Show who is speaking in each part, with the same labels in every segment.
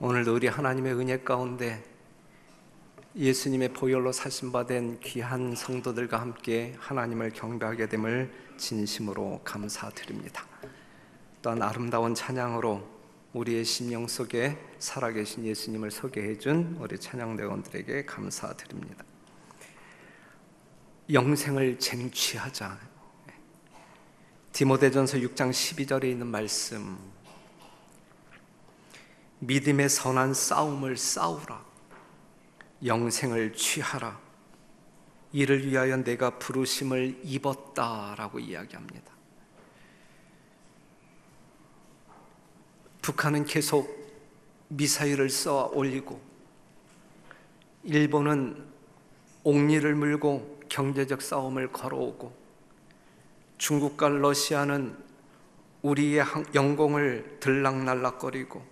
Speaker 1: 오늘도 우리 하나님의 은혜 가운데 예수님의 보혈로 사심받은 귀한 성도들과 함께 하나님을 경배하게 됨을 진심으로 감사드립니다. 또한 아름다운 찬양으로 우리의 심령 속에 살아계신 예수님을 소개해준 우리 찬양대원들에게 감사드립니다. 영생을 쟁취하자. 디모데전서 6장 12절에 있는 말씀, 믿음의 선한 싸움을 싸우라. 영생을 취하라. 이를 위하여 내가 부르심을 입었다라고 이야기합니다. 북한은 계속 미사일을 쏘아 올리고, 일본은 옥리를 물고 경제적 싸움을 걸어오고, 중국과 러시아는 우리의 영공을 들락날락거리고,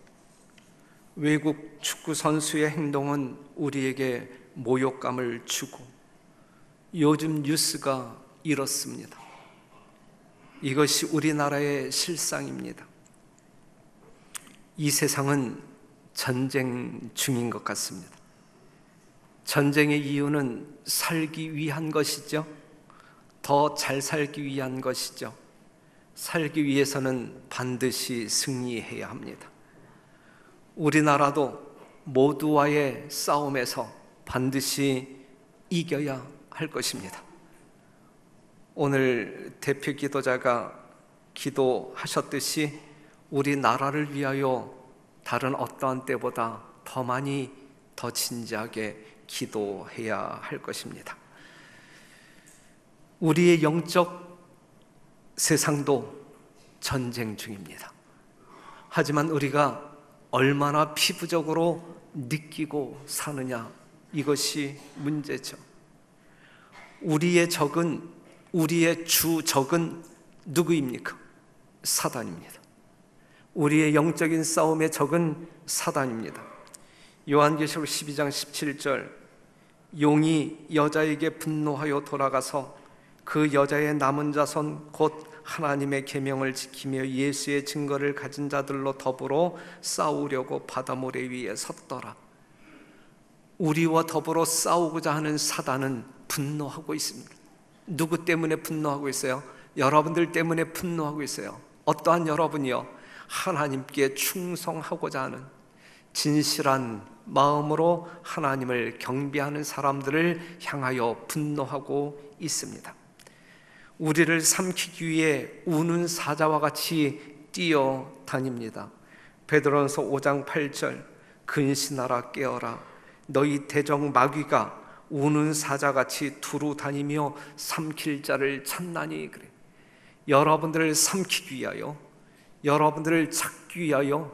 Speaker 1: 외국 축구 선수의 행동은 우리에게 모욕감을 주고, 요즘 뉴스가 이렇습니다. 이것이 우리나라의 실상입니다. 이 세상은 전쟁 중인 것 같습니다. 전쟁의 이유는 살기 위한 것이죠. 더 잘 살기 위한 것이죠. 살기 위해서는 반드시 승리해야 합니다. 우리나라도 모두와의 싸움에서 반드시 이겨야 할 것입니다. 오늘 대표 기도자가 기도하셨듯이 우리나라를 위하여 다른 어떠한 때보다 더 많이, 더 진지하게 기도해야 할 것입니다. 우리의 영적 세상도 전쟁 중입니다. 하지만 우리가 얼마나 피부적으로 느끼고 사느냐, 이것이 문제죠. 우리의 적은, 우리의 주 적은 누구입니까? 사단입니다. 우리의 영적인 싸움의 적은 사단입니다. 요한계시록 12장 17절, 용이 여자에게 분노하여 돌아가서 그 여자의 남은 자손 곧 하나님의 계명을 지키며 예수의 증거를 가진 자들로 더불어 싸우려고 바다 모래 위에 섰더라. 우리와 더불어 싸우고자 하는 사단은 분노하고 있습니다. 누구 때문에 분노하고 있어요? 여러분들 때문에 분노하고 있어요. 어떠한 여러분이요? 하나님께 충성하고자 하는 진실한 마음으로 하나님을 경배하는 사람들을 향하여 분노하고 있습니다. 우리를 삼키기 위해 우는 사자와 같이 뛰어다닙니다. 베드로전서 5장 8절, 근신하라 깨어라. 너희 대적 마귀가 우는 사자같이 두루 다니며 삼킬 자를 찾나니. 그래. 여러분들을 삼키기 위하여, 여러분들을 찾기 위하여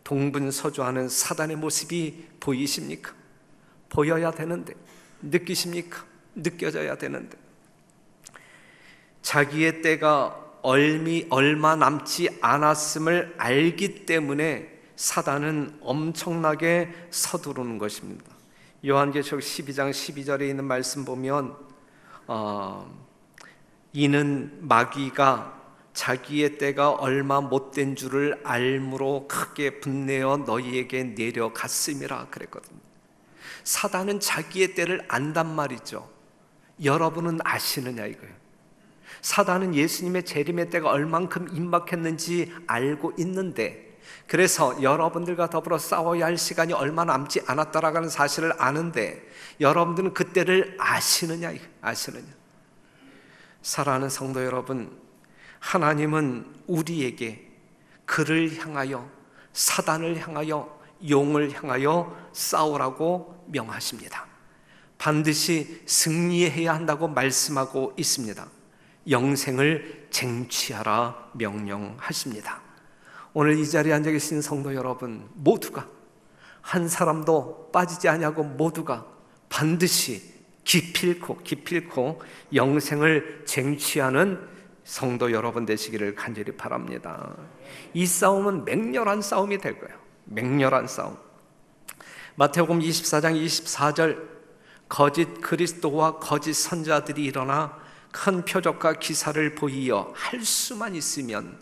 Speaker 1: 동분서주하는 사단의 모습이 보이십니까? 보여야 되는데, 느끼십니까? 느껴져야 되는데, 자기의 때가 얼마 남지 않았음을 알기 때문에 사단은 엄청나게 서두르는 것입니다. 요한계시록 12장 12절에 있는 말씀 보면 이는 마귀가 자기의 때가 얼마 못된 줄을 알므로 크게 분내어 너희에게 내려갔음이라 그랬거든요. 사단은 자기의 때를 안단 말이죠. 여러분은 아시느냐 이거예요. 사단은 예수님의 재림의 때가 얼만큼 임박했는지 알고 있는데, 그래서 여러분들과 더불어 싸워야 할 시간이 얼마 남지 않았다라는 사실을 아는데, 여러분들은 그때를 아시느냐? 사랑하는 성도 여러분, 하나님은 우리에게 그를 향하여, 사단을 향하여, 용을 향하여 싸우라고 명하십니다. 반드시 승리해야 한다고 말씀하고 있습니다. 영생을 쟁취하라 명령하십니다. 오늘 이 자리에 앉아 계신 성도 여러분 모두가, 한 사람도 빠지지 아니하고 모두가 반드시 기필코 영생을 쟁취하는 성도 여러분 되시기를 간절히 바랍니다. 이 싸움은 맹렬한 싸움이 될 거예요. 맹렬한 싸움. 마태복음 24장 24절, 거짓 그리스도와 거짓 선자들이 일어나 큰 표적과 기사를 보이어 할 수만 있으면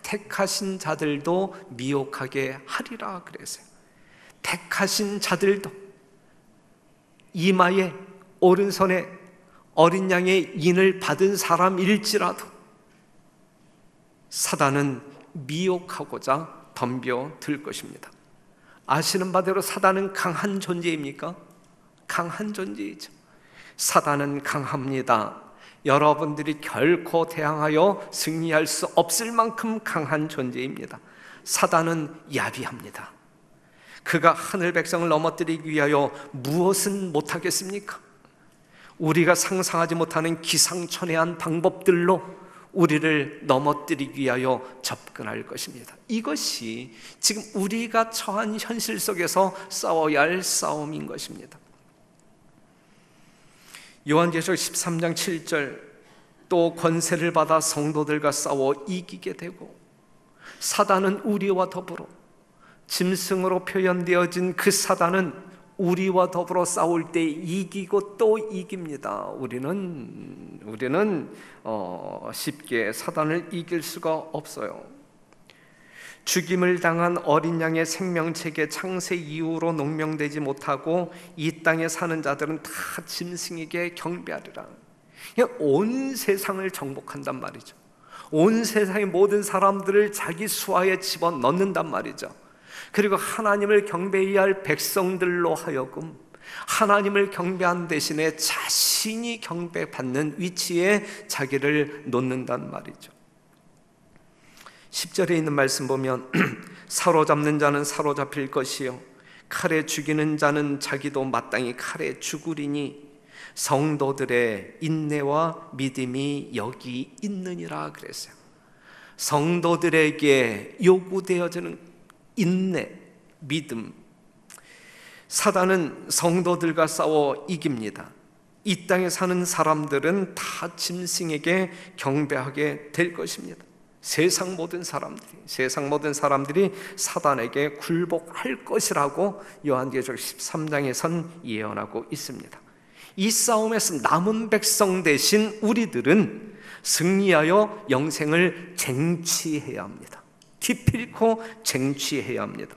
Speaker 1: 택하신 자들도 미혹하게 하리라 그랬어요. 택하신 자들도, 이마에 오른손에 어린 양의 인을 받은 사람일지라도 사단은 미혹하고자 덤벼들 것입니다. 아시는 바대로 사단은 강한 존재입니까? 강한 존재이죠. 사단은 강합니다. 여러분들이 결코 대항하여 승리할 수 없을 만큼 강한 존재입니다. 사단은 야비합니다. 그가 하늘 백성을 넘어뜨리기 위하여 무엇은 못하겠습니까? 우리가 상상하지 못하는 기상천외한 방법들로 우리를 넘어뜨리기 위하여 접근할 것입니다. 이것이 지금 우리가 처한 현실 속에서 싸워야 할 싸움인 것입니다. 요한계시록 13장 7절, 또 권세를 받아 성도들과 싸워 이기게 되고 사단은 우리와 더불어, 짐승으로 표현되어진 그 사단은 우리와 더불어 싸울 때 이기고 또 이깁니다. 우리는 쉽게 사단을 이길 수가 없어요. 죽임을 당한 어린 양의 생명책에 창세 이후로 농명되지 못하고 이 땅에 사는 자들은 다 짐승에게 경배하리라. 온 세상을 정복한단 말이죠. 온 세상의 모든 사람들을 자기 수하에 집어넣는단 말이죠. 그리고 하나님을 경배해야 할 백성들로 하여금 하나님을 경배한 대신에 자신이 경배받는 위치에 자기를 놓는단 말이죠. 10절에 있는 말씀 보면 사로잡는 자는 사로잡힐 것이요 칼에 죽이는 자는 자기도 마땅히 칼에 죽으리니 성도들의 인내와 믿음이 여기 있느니라 그랬어요. 성도들에게 요구되어지는 인내, 믿음. 사단은 성도들과 싸워 이깁니다. 이 땅에 사는 사람들은 다 짐승에게 경배하게 될 것입니다. 세상 모든 사람들이 사단에게 굴복할 것이라고 요한계시록 13장에선 예언하고 있습니다. 이 싸움에서 남은 백성 대신 우리들은 승리하여 영생을 쟁취해야 합니다. 기필코 쟁취해야 합니다.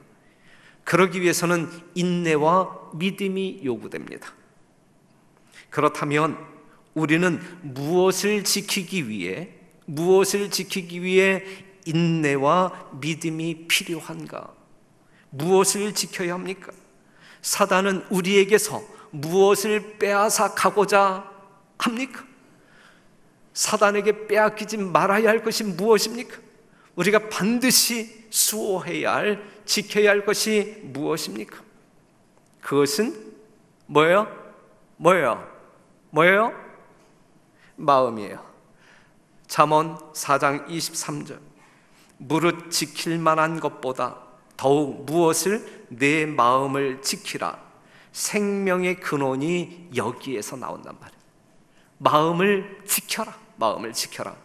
Speaker 1: 그러기 위해서는 인내와 믿음이 요구됩니다. 그렇다면 우리는 무엇을 지키기 위해 인내와 믿음이 필요한가? 무엇을 지켜야 합니까? 사단은 우리에게서 무엇을 빼앗아 가고자 합니까? 사단에게 빼앗기지 말아야 할 것이 무엇입니까? 우리가 반드시 수호해야 할, 지켜야 할 것이 무엇입니까? 그것은 뭐예요? 마음이에요. 잠언 4장 23절, 무릇 지킬 만한 것보다 더욱 무엇을? 내 마음을 지키라. 생명의 근원이 여기에서 나온단 말이에요. 마음을 지켜라.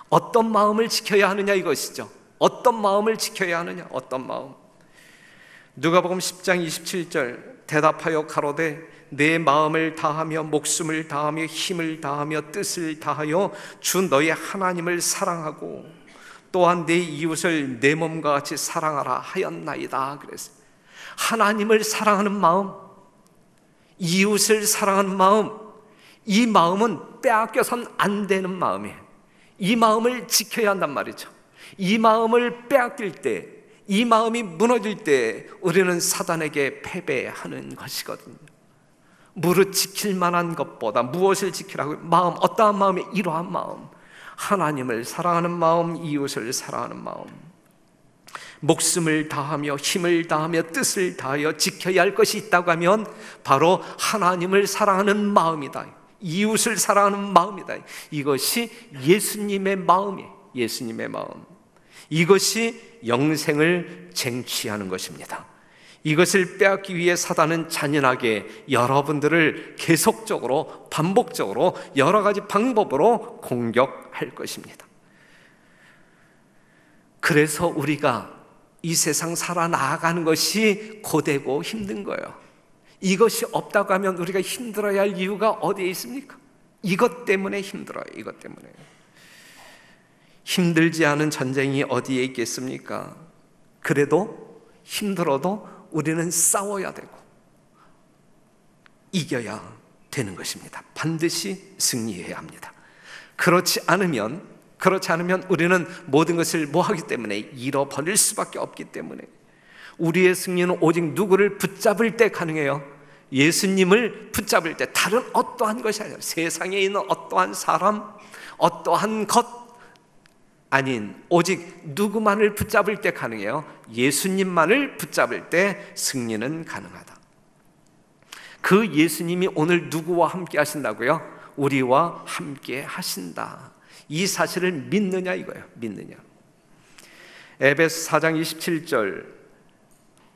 Speaker 1: 어떤 마음을 지켜야 하느냐 이것이죠. 어떤 마음을 지켜야 하느냐? 어떤 마음? 누가복음 10장 27절, 대답하여 가로되 내 마음을 다하며 목숨을 다하며 힘을 다하며 뜻을 다하여 주 너의 하나님을 사랑하고 또한 내 이웃을 내 몸과 같이 사랑하라 하였나이다 그랬어요. 하나님을 사랑하는 마음, 이웃을 사랑하는 마음, 이 마음은 빼앗겨선 안 되는 마음이에요. 이 마음을 지켜야 한단 말이죠. 이 마음을 빼앗길 때, 이 마음이 무너질 때 우리는 사단에게 패배하는 것이거든요. 무릇 지킬 만한 것보다 무엇을 지키라고요? 마음, 어떠한 마음이? 이러한 마음, 하나님을 사랑하는 마음, 이웃을 사랑하는 마음, 목숨을 다하며 힘을 다하며 뜻을 다하여 지켜야 할 것이 있다고 하면 바로 하나님을 사랑하는 마음이다, 이웃을 사랑하는 마음이다. 이것이 예수님의 마음이에요. 예수님의 마음. 이것이 영생을 쟁취하는 것입니다. 이것을 빼앗기 위해 사단은 잔인하게 여러분들을 계속적으로 반복적으로 여러 가지 방법으로 공격할 것입니다. 그래서 우리가 이 세상 살아나가는 것이 고되고 힘든 거예요. 이것이 없다고 하면 우리가 힘들어야 할 이유가 어디에 있습니까? 이것 때문에 힘들어요. 이것 때문에. 힘들지 않은 전쟁이 어디에 있겠습니까? 그래도 힘들어도 우리는 싸워야 되고 이겨야 되는 것입니다. 반드시 승리해야 합니다. 그렇지 않으면 우리는 모든 것을 뭐하기 때문에 잃어버릴 수밖에 없기 때문에 우리의 승리는 오직 누구를 붙잡을 때 가능해요? 예수님을 붙잡을 때. 다른 어떠한 것이 아니라 세상에 있는 어떠한 사람, 어떠한 것 아닌 오직 누구만을 붙잡을 때 가능해요. 예수님만을 붙잡을 때 승리는 가능하다. 그 예수님이 오늘 누구와 함께 하신다고요? 우리와 함께 하신다. 이 사실을 믿느냐 이거예요. 믿느냐. 에베소 4장 27절,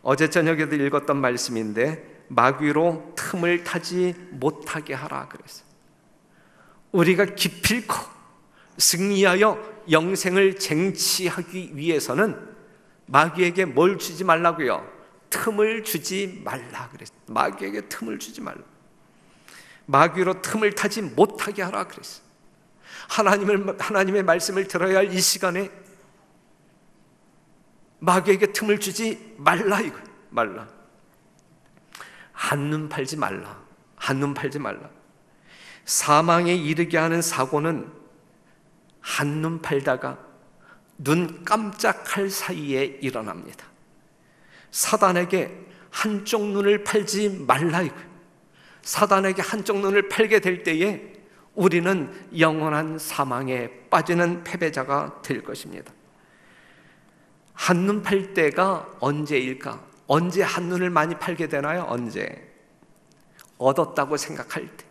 Speaker 1: 어제 저녁에도 읽었던 말씀인데 마귀로 틈을 타지 못하게 하라 그랬어요. 우리가 기필코 승리하여 영생을 쟁취하기 위해서는 마귀에게 뭘 주지 말라고요? 틈을 주지 말라 그랬어요. 마귀에게 틈을 주지 말라. 마귀로 틈을 타지 못하게 하라 그랬어요. 하나님의 말씀을 들어야 할 이 시간에 마귀에게 틈을 주지 말라 이거예요. 말라. 한눈 팔지 말라. 한눈 팔지 말라. 사망에 이르게 하는 사고는 한눈 팔다가 눈 깜짝할 사이에 일어납니다. 사단에게 한쪽 눈을 팔지 말라 이거예요. 사단에게 한쪽 눈을 팔게 될 때에 우리는 영원한 사망에 빠지는 패배자가 될 것입니다. 한눈 팔 때가 언제일까? 언제 한눈을 많이 팔게 되나요? 언제? 얻었다고 생각할 때,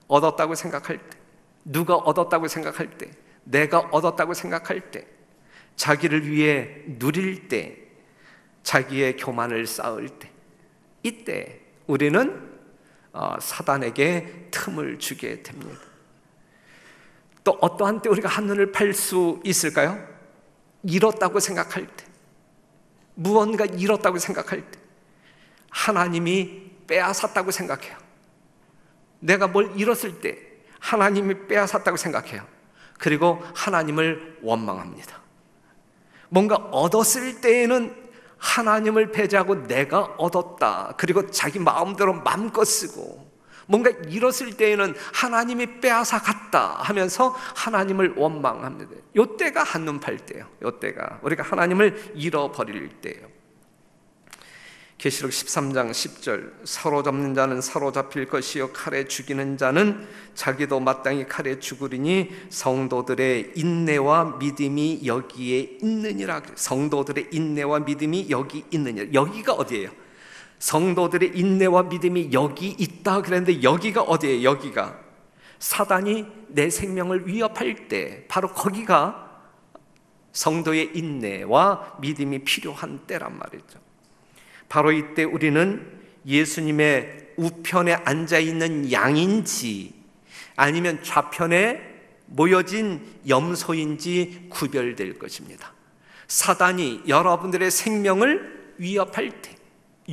Speaker 1: 얻었다고 생각할 때, 누가 얻었다고 생각할 때, 내가 얻었다고 생각할 때, 자기를 위해 누릴 때, 자기의 교만을 쌓을 때, 이때 우리는 사단에게 틈을 주게 됩니다. 또 어떠한 때 우리가 한눈을 팔 수 있을까요? 잃었다고 생각할 때, 무언가 잃었다고 생각할 때, 하나님이 빼앗았다고 생각해요. 내가 뭘 잃었을 때 하나님이 빼앗았다고 생각해요. 그리고 하나님을 원망합니다. 뭔가 얻었을 때에는 하나님을 배제하고 내가 얻었다, 그리고 자기 마음대로 마음껏 쓰고, 뭔가 잃었을 때에는 하나님이 빼앗아 갔다 하면서 하나님을 원망합니다. 이때가 한눈 팔 때예요. 이때가 우리가 하나님을 잃어버릴 때예요. 계시록 13장 10절, 사로잡는 자는 사로잡힐 것이요 칼에 죽이는 자는 자기도 마땅히 칼에 죽으리니 성도들의 인내와 믿음이 여기에 있느니라. 성도들의 인내와 믿음이 여기 있느니라. 여기가 어디예요? 성도들의 인내와 믿음이 여기 있다 그랬는데 여기가 어디예요? 여기가 사단이 내 생명을 위협할 때 바로 거기가 성도의 인내와 믿음이 필요한 때란 말이죠. 바로 이때 우리는 예수님의 우편에 앉아있는 양인지 아니면 좌편에 모여진 염소인지 구별될 것입니다. 사단이 여러분들의 생명을 위협할 때,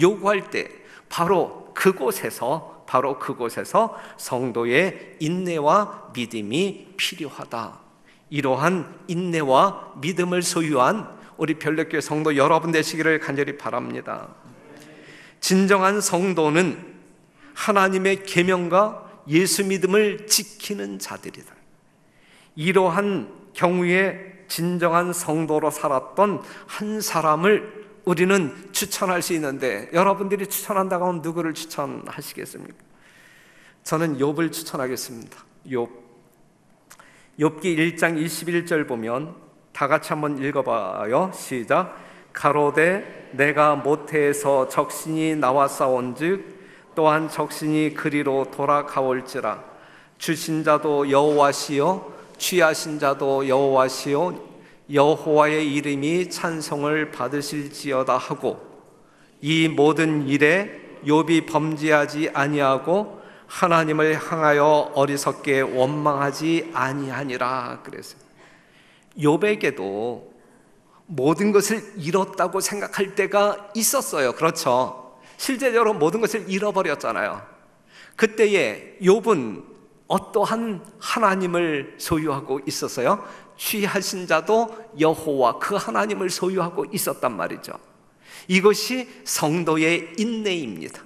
Speaker 1: 요구할 때 바로 그곳에서 성도의 인내와 믿음이 필요하다. 이러한 인내와 믿음을 소유한 우리 별내교회 성도 여러분 되시기를 간절히 바랍니다. 진정한 성도는 하나님의 계명과 예수 믿음을 지키는 자들이다. 이러한 경우에 진정한 성도로 살았던 한 사람을 우리는 추천할 수 있는데, 여러분들이 추천한다고 하면 누구를 추천하시겠습니까? 저는 욥을 추천하겠습니다. 욥기 1장 21절 보면 다 같이 한번 읽어봐요. 시작. 가로되 내가 모태에서 적신이 나왔사온즉 또한 적신이 그리로 돌아가올지라. 주신 자도 여호와시요 취하신 자도 여호와시요 여호와의 이름이 찬송을 받으실지어다 하고, 이 모든 일에 욥이 범죄하지 아니하고 하나님을 향하여 어리석게 원망하지 아니하니라 그랬어요. 욥에게도 모든 것을 잃었다고 생각할 때가 있었어요. 그렇죠? 실제적으로 모든 것을 잃어버렸잖아요. 그때에 욥은 어떠한 하나님을 소유하고 있었어요? 취하신 자도 여호와 그 하나님을 소유하고 있었단 말이죠. 이것이 성도의 인내입니다.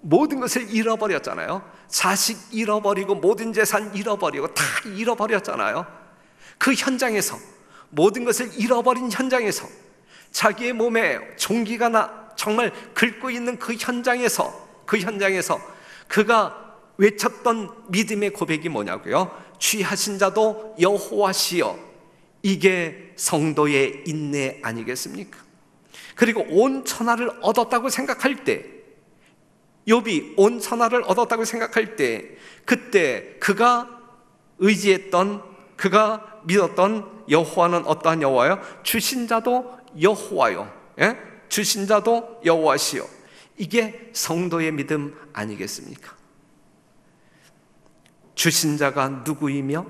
Speaker 1: 모든 것을 잃어버렸잖아요. 자식 잃어버리고 모든 재산 잃어버리고 다 잃어버렸잖아요. 그 현장에서, 모든 것을 잃어버린 현장에서, 자기의 몸에 종기가 정말 긁고 있는 그 현장에서 그가 외쳤던 믿음의 고백이 뭐냐고요? 취하신 자도 여호와시여. 이게 성도의 인내 아니겠습니까? 그리고 온 천하를 얻었다고 생각할 때, 욥이 온 천하를 얻었다고 생각할 때, 그때 그가 의지했던, 그가 믿었던 여호와는 어떠한 여호와요? 주신 자도 여호와요. 예? 주신 자도 여호와시요. 이게 성도의 믿음 아니겠습니까? 주신 자가 누구이며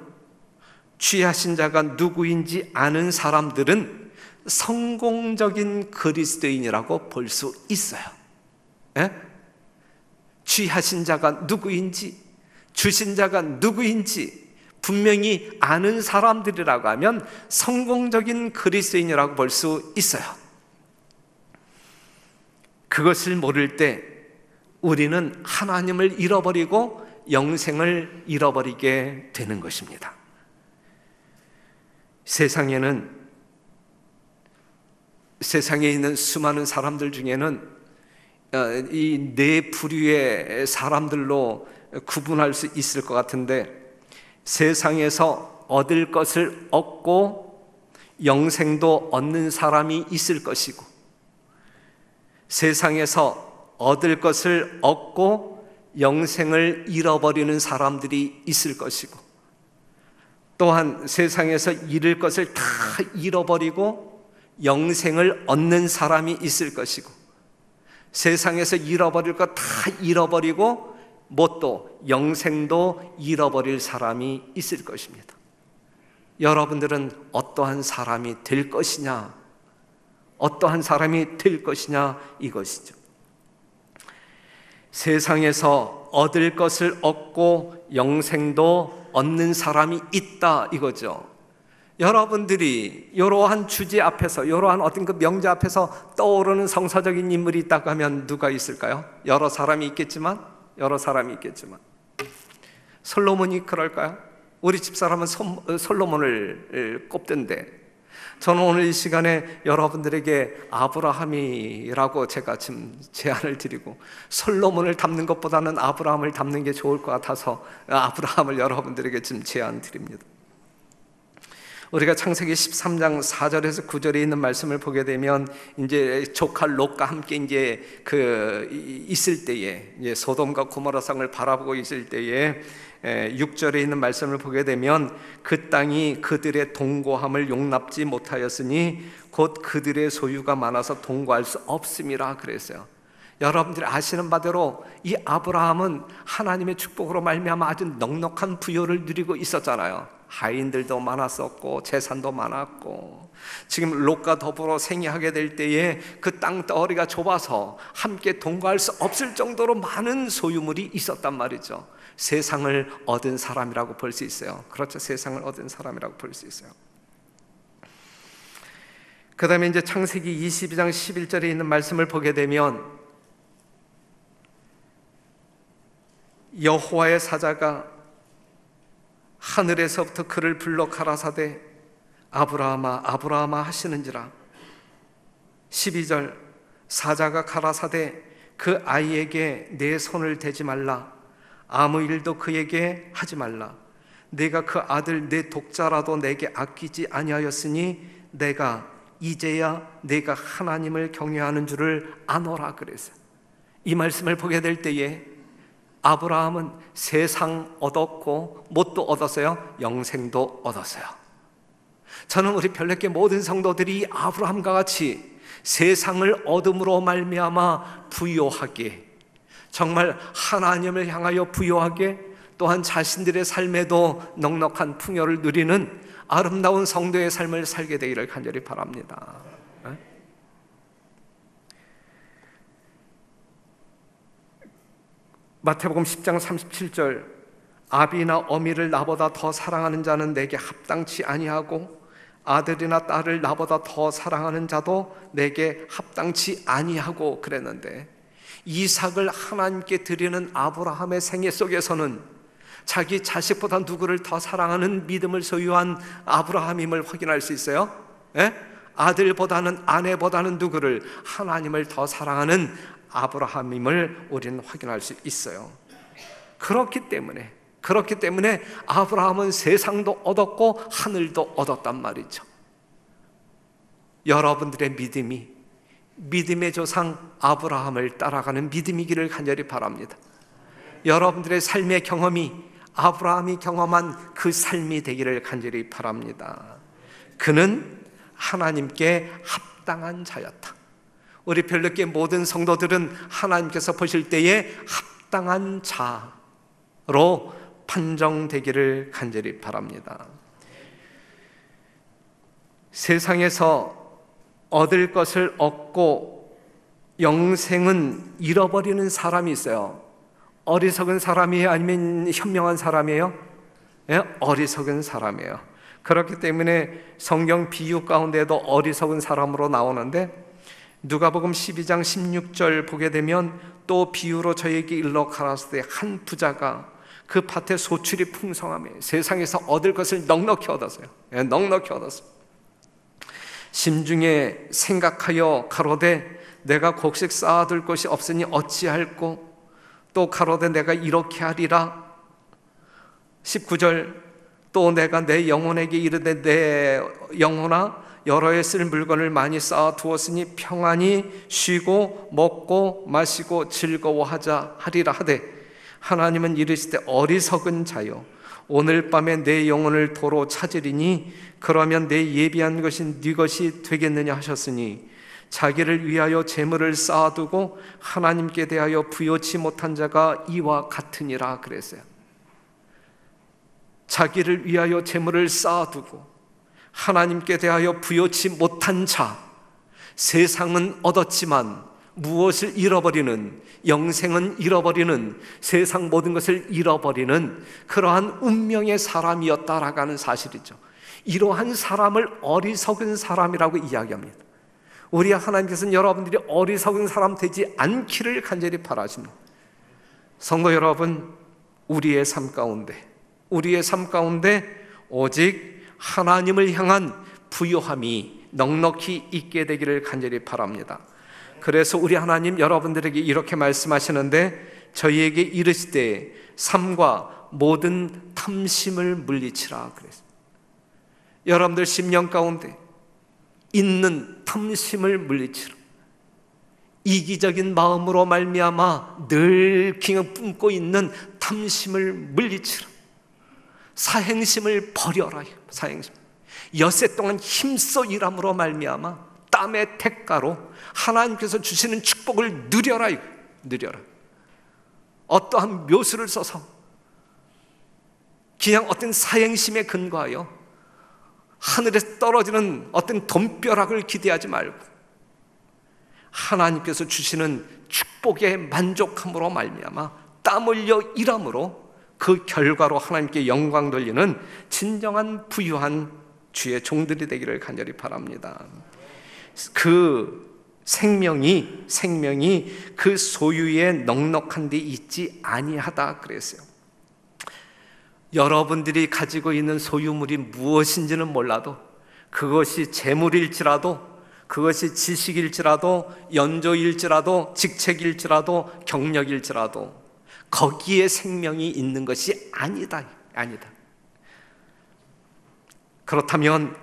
Speaker 1: 취하신 자가 누구인지 아는 사람들은 성공적인 그리스도인이라고 볼 수 있어요. 예? 취하신 자가 누구인지, 주신 자가 누구인지 분명히 아는 사람들이라고 하면 성공적인 그리스도인이라고 볼 수 있어요. 그것을 모를 때 우리는 하나님을 잃어버리고 영생을 잃어버리게 되는 것입니다. 세상에 있는 수많은 사람들 중에는 이 네 부류의 사람들로 구분할 수 있을 것 같은데, 세상에서 얻을 것을 얻고 영생도 얻는 사람이 있을 것이고, 세상에서 얻을 것을 얻고 영생을 잃어버리는 사람들이 있을 것이고, 또한 세상에서 잃을 것을 다 잃어버리고 영생을 얻는 사람이 있을 것이고, 세상에서 잃어버릴 것 다 잃어버리고 뭣도 영생도 잃어버릴 사람이 있을 것입니다. 여러분들은 어떠한 사람이 될 것이냐, 어떠한 사람이 될 것이냐, 이것이죠. 세상에서 얻을 것을 얻고 영생도 얻는 사람이 있다, 이거죠. 여러분들이 이러한 주제 앞에서, 이러한 어떤 그 명제 앞에서 떠오르는 성서적인 인물이 있다고 하면 누가 있을까요? 여러 사람이 있겠지만 솔로몬이 그럴까요? 우리 집사람은 솔로몬을 꼽던데, 저는 오늘 이 시간에 여러분들에게 아브라함이라고 제가 지금 제안을 드리고, 솔로몬을 닮는 것보다는 아브라함을 닮는 게 좋을 것 같아서 아브라함을 여러분들에게 지금 제안 드립니다. 우리가 창세기 13장 4절에서 9절에 있는 말씀을 보게 되면, 이제 조카 롯과 함께 이제 있을 때에, 이제 소돔과 고모라 성을 바라보고 있을 때에 6절에 있는 말씀을 보게 되면, 그 땅이 그들의 동고함을 용납지 못하였으니 곧 그들의 소유가 많아서 동거할 수 없음이라 그랬어요. 여러분들이 아시는 바대로 이 아브라함은 하나님의 축복으로 말미암아 아주 넉넉한 부요를 누리고 있었잖아요. 하인들도 많았었고 재산도 많았고, 지금 롯과 더불어 생애하게 될 때에 그 땅 덩어리가 좁아서 함께 동거할 수 없을 정도로 많은 소유물이 있었단 말이죠. 세상을 얻은 사람이라고 볼 수 있어요. 그렇죠, 세상을 얻은 사람이라고 볼 수 있어요. 그 다음에 이제 창세기 22장 11절에 있는 말씀을 보게 되면, 여호와의 사자가 하늘에서부터 그를 불러 가라사대 아브라함아 아브라함아 하시는지라. 12절, 사자가 가라사대 그 아이에게 내 손을 대지 말라, 아무 일도 그에게 하지 말라. 내가 그 아들 내 독자라도 내게 아끼지 아니하였으니 내가 이제야 내가 하나님을 경외하는 줄을 아노라 그랬어요. 이 말씀을 보게 될 때에 아브라함은 세상 얻었고 뭣도 얻었어요? 영생도 얻었어요. 저는 우리 별내교 모든 성도들이 아브라함과 같이 세상을 얻음으로 말미암아 부요하게, 정말 하나님을 향하여 부요하게, 또한 자신들의 삶에도 넉넉한 풍요를 누리는 아름다운 성도의 삶을 살게 되기를 간절히 바랍니다. 마태복음 10장 37절, 아비나 어미를 나보다 더 사랑하는 자는 내게 합당치 아니하고 아들이나 딸을 나보다 더 사랑하는 자도 내게 합당치 아니하고 그랬는데, 이삭을 하나님께 드리는 아브라함의 생애 속에서는 자기 자식보다 누구를 더 사랑하는 믿음을 소유한 아브라함임을 확인할 수 있어요. 예? 아들보다는, 아내보다는 누구를? 하나님을 더 사랑하는 아브라함임을 우리는 확인할 수 있어요. 그렇기 때문에 아브라함은 세상도 얻었고 하늘도 얻었단 말이죠. 여러분들의 믿음이 믿음의 조상 아브라함을 따라가는 믿음이기를 간절히 바랍니다. 여러분들의 삶의 경험이 아브라함이 경험한 그 삶이 되기를 간절히 바랍니다. 그는 하나님께 합당한 자였다. 우리 별느께 모든 성도들은 하나님께서 보실 때에 합당한 자로 판정되기를 간절히 바랍니다. 세상에서 얻을 것을 얻고 영생은 잃어버리는 사람이 있어요. 어리석은 사람이에요? 아니면 현명한 사람이에요? 예? 어리석은 사람이에요. 그렇기 때문에 성경 비유 가운데도 어리석은 사람으로 나오는데, 누가복음 12장 16절 보게 되면 또 비유로 저에게 일러 가라사대 한 부자가 그 밭에 소출이 풍성하며 세상에서 얻을 것을 넉넉히 얻었어요. 예, 넉넉히 얻었어요. 심중에 생각하여 가로되 내가 곡식 쌓아둘 것이 없으니 어찌할꼬, 또 가로되 내가 이렇게 하리라. 19절 또 내가 내 영혼에게 이르되 내 영혼아 여러 해 쓸 물건을 많이 쌓아 두었으니 평안히 쉬고 먹고 마시고 즐거워하자 하리라 하되, 하나님은 이르시되 어리석은 자여 오늘 밤에 내 영혼을 도로 찾으리니 그러면 내 예비한 것이 네 것이 되겠느냐 하셨으니, 자기를 위하여 재물을 쌓아두고 하나님께 대하여 부요치 못한 자가 이와 같으니라 그랬어요. 자기를 위하여 재물을 쌓아두고 하나님께 대하여 부요치 못한 자, 세상은 얻었지만 무엇을 잃어버리는, 영생은 잃어버리는, 세상 모든 것을 잃어버리는 그러한 운명의 사람이었다라고 하는 사실이죠. 이러한 사람을 어리석은 사람이라고 이야기합니다. 우리 하나님께서는 여러분들이 어리석은 사람 되지 않기를 간절히 바라십니다. 성도 여러분, 우리의 삶 가운데 오직 하나님을 향한 부요함이 넉넉히 있게 되기를 간절히 바랍니다. 그래서 우리 하나님 여러분들에게 이렇게 말씀하시는데, 저희에게 이르시되 삶과 모든 탐심을 물리치라 그랬어요. 여러분들 심령 가운데 있는 탐심을 물리치라. 이기적인 마음으로 말미암아 늘 품고 있는 탐심을 물리치라. 사행심을 버려라. 사행심. 엿새 동안 힘써 일함으로 말미암아 땀의 대가로 하나님께서 주시는 축복을 누려라. 누려라. 어떠한 묘수를 써서 그냥 어떤 사행심에 근거하여 하늘에서 떨어지는 어떤 돈벼락을 기대하지 말고 하나님께서 주시는 축복에 만족함으로 말미암아 땀 흘려 일함으로 그 결과로 하나님께 영광 돌리는 진정한 부유한 주의 종들이 되기를 간절히 바랍니다. 그 생명이 그 소유에 넉넉한 데 있지 아니하다 그랬어요. 여러분들이 가지고 있는 소유물이 무엇인지는 몰라도, 그것이 재물일지라도, 그것이 지식일지라도, 연조일지라도, 직책일지라도, 경력일지라도 거기에 생명이 있는 것이 아니다. 그렇다면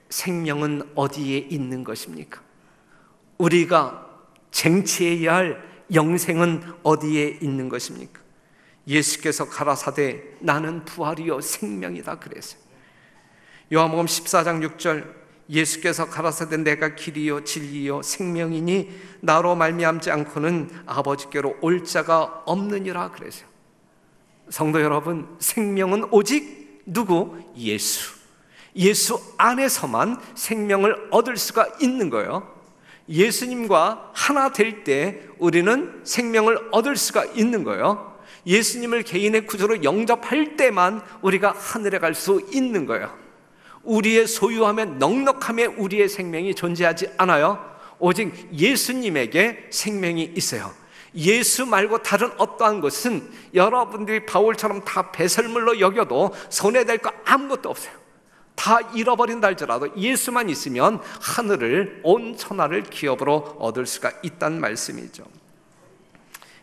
Speaker 1: 생명은 어디에 있는 것입니까? 우리가 쟁취해야 할 영생은 어디에 있는 것입니까? 예수께서 가라사대 나는 부활이요 생명이다 그랬어요. 요한복음 14장 6절 예수께서 가라사대 내가 길이요 진리요 생명이니 나로 말미암지 않고는 아버지께로 올 자가 없느니라 그랬어요. 성도 여러분, 생명은 오직 누구? 예수 안에서만 생명을 얻을 수가 있는 거예요. 예수님과 하나 될 때 우리는 생명을 얻을 수가 있는 거예요. 예수님을 개인의 구주로 영접할 때만 우리가 하늘에 갈 수 있는 거예요. 우리의 소유함에 넉넉함에 우리의 생명이 존재하지 않아요. 오직 예수님에게 생명이 있어요. 예수 말고 다른 어떠한 것은 여러분들이 바울처럼 다 배설물로 여겨도 손해될 거 아무것도 없어요. 다 잃어버린다 할지라도 예수만 있으면 하늘을, 온 천하를 기업으로 얻을 수가 있다는 말씀이죠.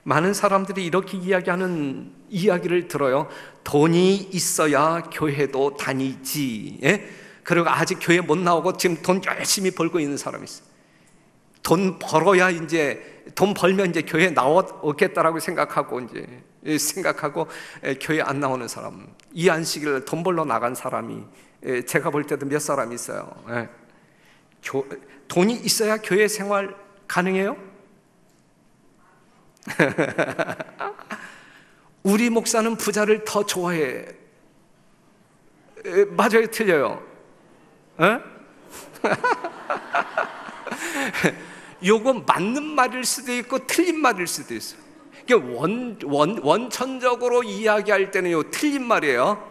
Speaker 1: 많은 사람들이 이렇게 이야기하는 이야기를 들어요. 돈이 있어야 교회도 다니지. 예? 그리고 아직 교회 못 나오고 지금 돈 열심히 벌고 있는 사람이 있어요. 돈 벌어야 이제, 돈 벌면 이제 교회 나오겠다라고 생각하고 교회 안 나오는 사람, 이 안식일 돈 벌러 나간 사람이 제가 볼 때도 몇 사람 있어요. 예. 돈이 있어야 교회 생활 가능해요? 우리 목사는 부자를 더 좋아해. 맞아요, 틀려요? 요거 맞는 말일 수도 있고 틀린 말일 수도 있어요. 원천적으로 이야기할 때는 요 틀린 말이에요.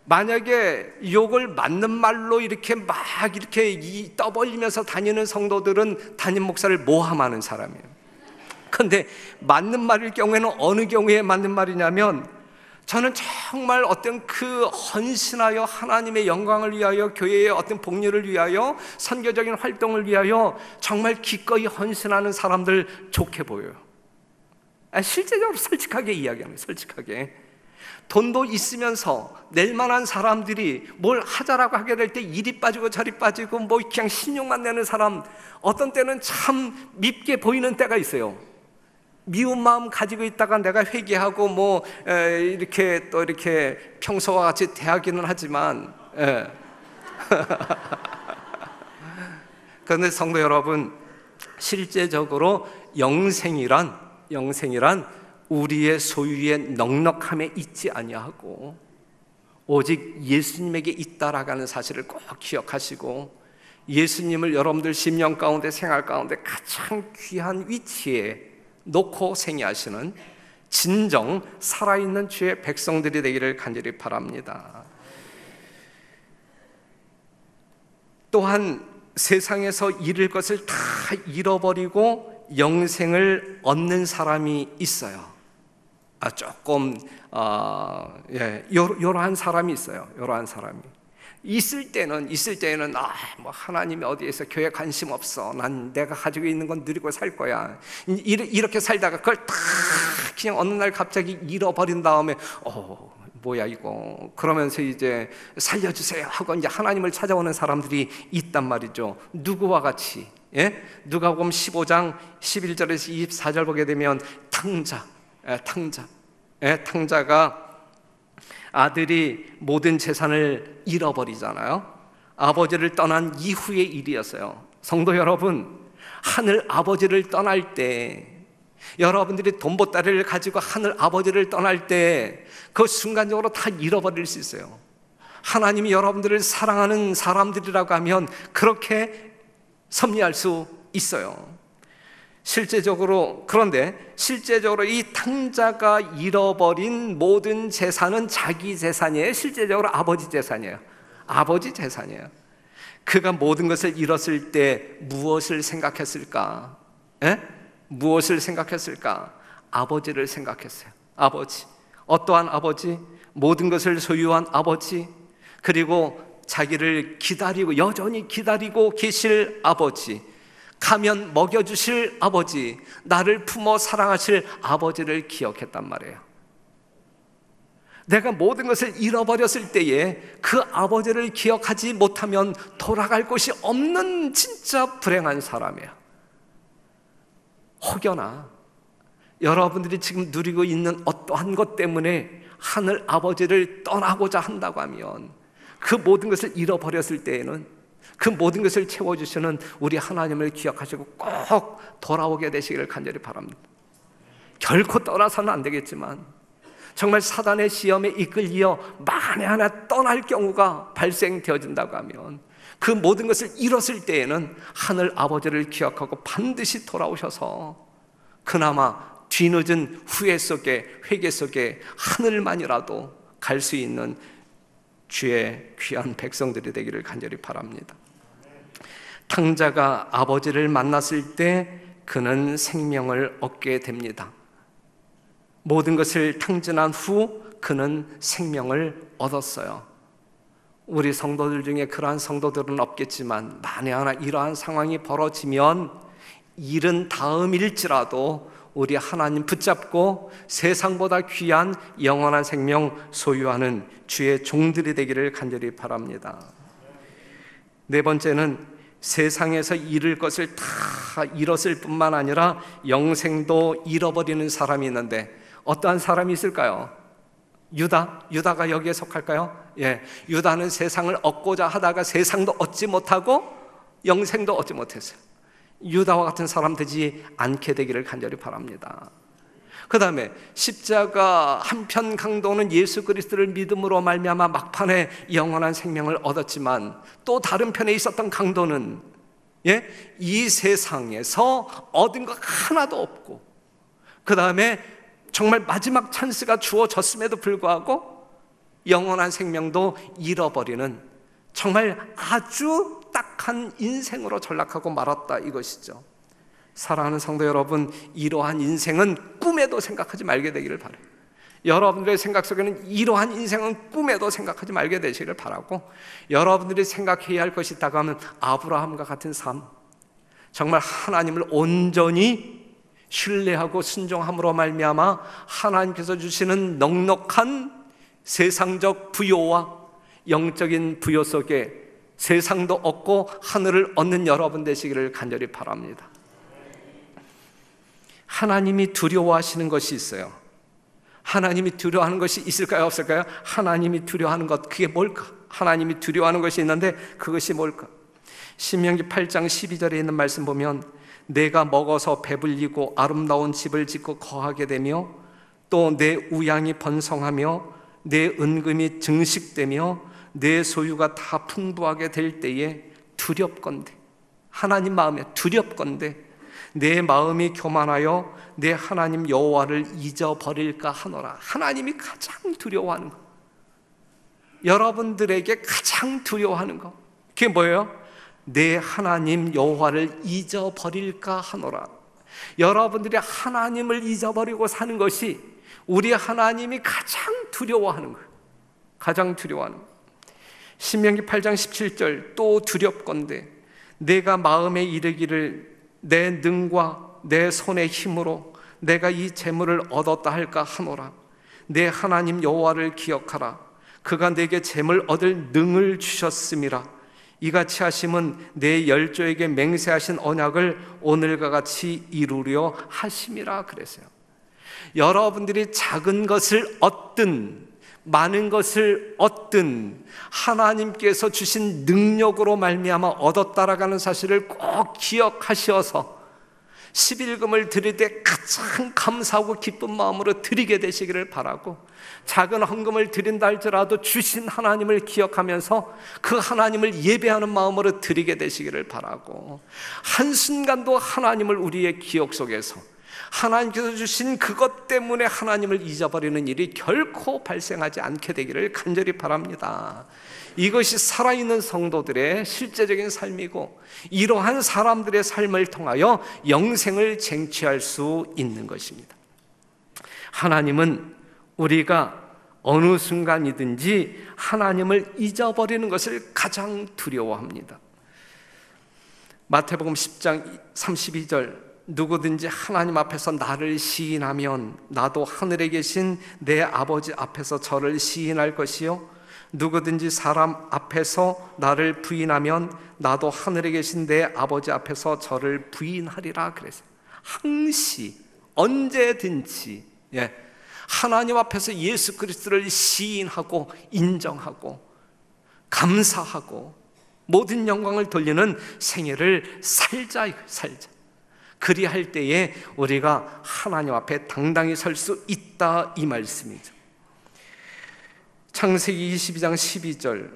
Speaker 1: 만약에 요걸 맞는 말로 이렇게 막 이렇게 떠벌리면서 다니는 성도들은 담임 목사를 모함하는 사람이에요. 그런데 맞는 말일 경우에는 어느 경우에 맞는 말이냐면, 저는 정말 어떤 그 헌신하여 하나님의 영광을 위하여, 교회의 어떤 복리를 위하여, 선교적인 활동을 위하여 정말 기꺼이 헌신하는 사람들 좋게 보여요. 실제적으로 솔직하게 이야기하는 거예요. 솔직하게. 돈도 있으면서 낼만한 사람들이 뭘 하자라고 하게 될 때 이리 빠지고 저리 빠지고 뭐 그냥 신용만 내는 사람, 어떤 때는 참 밉게 보이는 때가 있어요. 미운 마음 가지고 있다가 내가 회개하고 뭐 이렇게 또 이렇게 평소와 같이 대하기는 하지만 그런데 성도 여러분, 실제적으로 영생이란 우리의 소유의 넉넉함에 있지 아니하고 오직 예수님에게 있다라고 하는 사실을 꼭 기억하시고, 예수님을 여러분들 심령 가운데, 생활 가운데 가장 귀한 위치에 놓고 생애하시는 진정 살아있는 주의 백성들이 되기를 간절히 바랍니다. 또한 세상에서 잃을 것을 다 잃어버리고 영생을 얻는 사람이 있어요. 이러한 사람이 있어요. 이러한 사람이 있을 때는 뭐 하나님이 어디에서 교회 관심 없어. 난 내가 가지고 있는 건 누리고 살 거야. 이렇게 살다가 그걸 다 그냥 어느 날 갑자기 잃어버린 다음에 뭐야 이거, 그러면서 이제 살려주세요 하고 이제 하나님을 찾아오는 사람들이 있단 말이죠. 누구와 같이? 누가복음 15장 11절에서 24절 보게 되면 탕자가 아들이 모든 재산을 잃어버리잖아요. 아버지를 떠난 이후의 일이었어요. 성도 여러분, 하늘 아버지를 떠날 때, 여러분들이 돈보따리를 가지고 하늘 아버지를 떠날 때 그 순간적으로 다 잃어버릴 수 있어요. 하나님이 여러분들을 사랑하는 사람들이라고 하면 그렇게 섭리할 수 있어요. 그런데 실제적으로 이 탕자가 잃어버린 모든 재산은 자기 재산이에요? 실제적으로 아버지 재산이에요? 아버지 재산이에요. 그가 모든 것을 잃었을 때 무엇을 생각했을까? 무엇을 생각했을까? 아버지를 생각했어요. 아버지. 어떠한 아버지? 모든 것을 소유한 아버지, 그리고 자기를 여전히 기다리고 계실 아버지, 가면 먹여주실 아버지, 나를 품어 사랑하실 아버지를 기억했단 말이에요. 내가 모든 것을 잃어버렸을 때에 그 아버지를 기억하지 못하면 돌아갈 곳이 없는 진짜 불행한 사람이에요. 혹여나 여러분들이 지금 누리고 있는 어떠한 것 때문에 하늘 아버지를 떠나고자 한다고 하면, 그 모든 것을 잃어버렸을 때에는 그 모든 것을 채워주시는 우리 하나님을 기억하시고 꼭 돌아오게 되시기를 간절히 바랍니다. 결코 떠나서는 안 되겠지만 정말 사단의 시험에 이끌려 만에 하나 떠날 경우가 발생되어진다고 하면, 그 모든 것을 잃었을 때에는 하늘 아버지를 기억하고 반드시 돌아오셔서 그나마 뒤늦은 후회 속에, 회개 속에 하늘만이라도 갈 수 있는 주의 귀한 백성들이 되기를 간절히 바랍니다. 탕자가 아버지를 만났을 때 그는 생명을 얻게 됩니다. 모든 것을 탕진한 후 그는 생명을 얻었어요. 우리 성도들 중에 그러한 성도들은 없겠지만 만에 하나 이러한 상황이 벌어지면 이른 다음일지라도 우리 하나님 붙잡고 세상보다 귀한 영원한 생명 소유하는 주의 종들이 되기를 간절히 바랍니다. 네 번째는 세상에서 잃을 것을 다 잃었을 뿐만 아니라 영생도 잃어버리는 사람이 있는데 어떠한 사람이 있을까요? 유다가 여기에 속할까요? 예, 유다는 세상을 얻고자 하다가 세상도 얻지 못하고 영생도 얻지 못했어요. 유다와 같은 사람 되지 않게 되기를 간절히 바랍니다. 그 다음에 십자가 한편 강도는 예수 그리스도를 믿음으로 말미암아 막판에 영원한 생명을 얻었지만 또 다른 편에 있었던 강도는 이 세상에서 얻은 것 하나도 없고 그 다음에 정말 마지막 찬스가 주어졌음에도 불구하고 영원한 생명도 잃어버리는 정말 아주 딱한 인생으로 전락하고 말았다 이것이죠. 사랑하는 성도 여러분, 이러한 인생은 꿈에도 생각하지 말게 되기를 바라요. 여러분들의 생각 속에는 이러한 인생은 꿈에도 생각하지 말게 되시기를 바라고, 여러분들이 생각해야 할 것이 있다고 하면 아브라함과 같은 삶, 정말 하나님을 온전히 신뢰하고 순종함으로 말미암아 하나님께서 주시는 넉넉한 세상적 부요와 영적인 부요 속에 세상도 얻고 하늘을 얻는 여러분 되시기를 간절히 바랍니다. 하나님이 두려워하시는 것이 있어요. 하나님이 두려워하는 것이 있을까요? 없을까요? 하나님이 두려워하는 것, 그게 뭘까? 하나님이 두려워하는 것이 있는데 그것이 뭘까? 신명기 8장 12절에 있는 말씀 보면 내가 먹어서 배불리고 아름다운 집을 짓고 거하게 되며 또 내 우양이 번성하며 내 은금이 증식되며 내 소유가 다 풍부하게 될 때에 두렵건대, 하나님 마음에 두렵건대 내 마음이 교만하여 내 하나님 여호와를 잊어버릴까 하노라. 하나님이 가장 두려워하는 것, 여러분들에게 가장 두려워하는 것, 그게 뭐예요? 내 하나님 여호와를 잊어버릴까 하노라. 여러분들이 하나님을 잊어버리고 사는 것이 우리 하나님이 가장 두려워하는 거예요. 가장 두려워하는 거예요. 신명기 8장 17절 또 두렵건대 내가 마음에 이르기를 내 능과 내 손의 힘으로 내가 이 재물을 얻었다 할까 하노라. 내 하나님 여호와를 기억하라. 그가 내게 재물 얻을 능을 주셨음이라. 이같이 하심은 내 열조에게 맹세하신 언약을 오늘과 같이 이루려 하심이라 그랬어요. 여러분들이 작은 것을 얻든 많은 것을 얻든 하나님께서 주신 능력으로 말미암아 얻었다라는 사실을 꼭 기억하셔서 11금을 드릴 때 가장 감사하고 기쁜 마음으로 드리게 되시기를 바라고, 작은 헌금을 드린다 할지라도 주신 하나님을 기억하면서 그 하나님을 예배하는 마음으로 드리게 되시기를 바라고, 한순간도 하나님을 우리의 기억 속에서 하나님께서 주신 그것 때문에 하나님을 잊어버리는 일이 결코 발생하지 않게 되기를 간절히 바랍니다. 이것이 살아있는 성도들의 실제적인 삶이고 이러한 사람들의 삶을 통하여 영생을 쟁취할 수 있는 것입니다. 하나님은 우리가 어느 순간이든지 하나님을 잊어버리는 것을 가장 두려워합니다. 마태복음 10장 32절 누구든지 하나님 앞에서 나를 시인하면 나도 하늘에 계신 내 아버지 앞에서 저를 시인할 것이요 누구든지 사람 앞에서 나를 부인하면 나도 하늘에 계신 내 아버지 앞에서 저를 부인하리라 그랬어요. 항시 언제든지 하나님 앞에서 예수 그리스도를 시인하고 인정하고 감사하고 모든 영광을 돌리는 생애를 살자. 그리할 때에 우리가 하나님 앞에 당당히 설 수 있다 이 말씀이죠. 창세기 22장 12절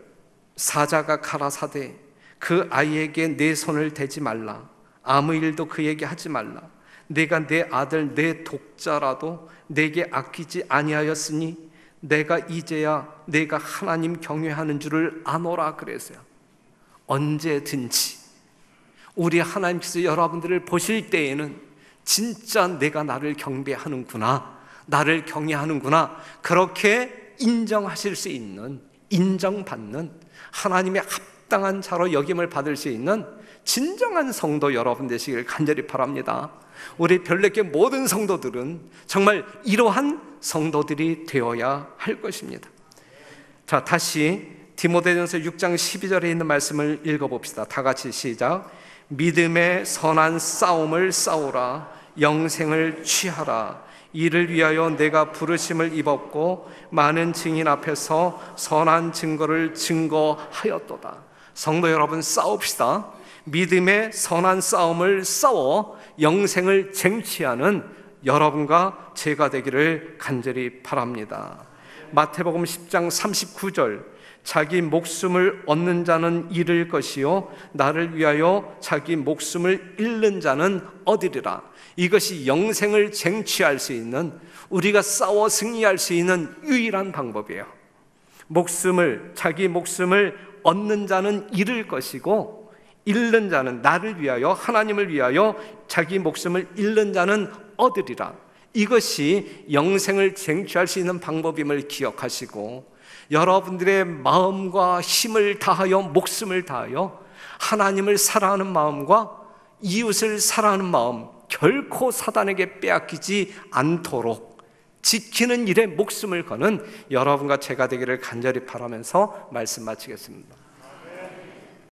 Speaker 1: 사자가 가라사대 그 아이에게 내 손을 대지 말라, 아무 일도 그에게 하지 말라, 내가 내 아들 내 독자라도 내게 아끼지 아니하였으니 내가 이제야 내가 하나님 경외하는 줄을 아노라 그랬어요. 언제든지 우리 하나님께서 여러분들을 보실 때에는 진짜 내가 나를 경배하는구나, 나를 경외하는구나, 그렇게 인정하실 수 있는, 인정받는 하나님의 합당한 자로 여김을 받을 수 있는 진정한 성도 여러분 되시길 간절히 바랍니다. 우리 별내교 모든 성도들은 정말 이러한 성도들이 되어야 할 것입니다. 자, 다시 디모데전서 6장 12절에 있는 말씀을 읽어봅시다. 다 같이 시작. 믿음의 선한 싸움을 싸우라. 영생을 취하라. 이를 위하여 내가 부르심을 입었고 많은 증인 앞에서 선한 증거를 증거하였도다. 성도 여러분, 싸웁시다. 믿음의 선한 싸움을 싸워 영생을 쟁취하는 여러분과 제가 되기를 간절히 바랍니다. 마태복음 10장 39절, 자기 목숨을 얻는 자는 잃을 것이요 나를 위하여 자기 목숨을 잃는 자는 얻으리라. 이것이 영생을 쟁취할 수 있는, 우리가 싸워 승리할 수 있는 유일한 방법이에요. 자기 목숨을 얻는 자는 잃을 것이고 잃는 자는, 나를 위하여, 하나님을 위하여 자기 목숨을 잃는 자는 얻으리라. 이것이 영생을 쟁취할 수 있는 방법임을 기억하시고, 여러분들의 마음과 힘을 다하여, 목숨을 다하여 하나님을 사랑하는 마음과 이웃을 사랑하는 마음 결코 사단에게 빼앗기지 않도록 지키는 일에 목숨을 거는 여러분과 제가 되기를 간절히 바라면서 말씀 마치겠습니다.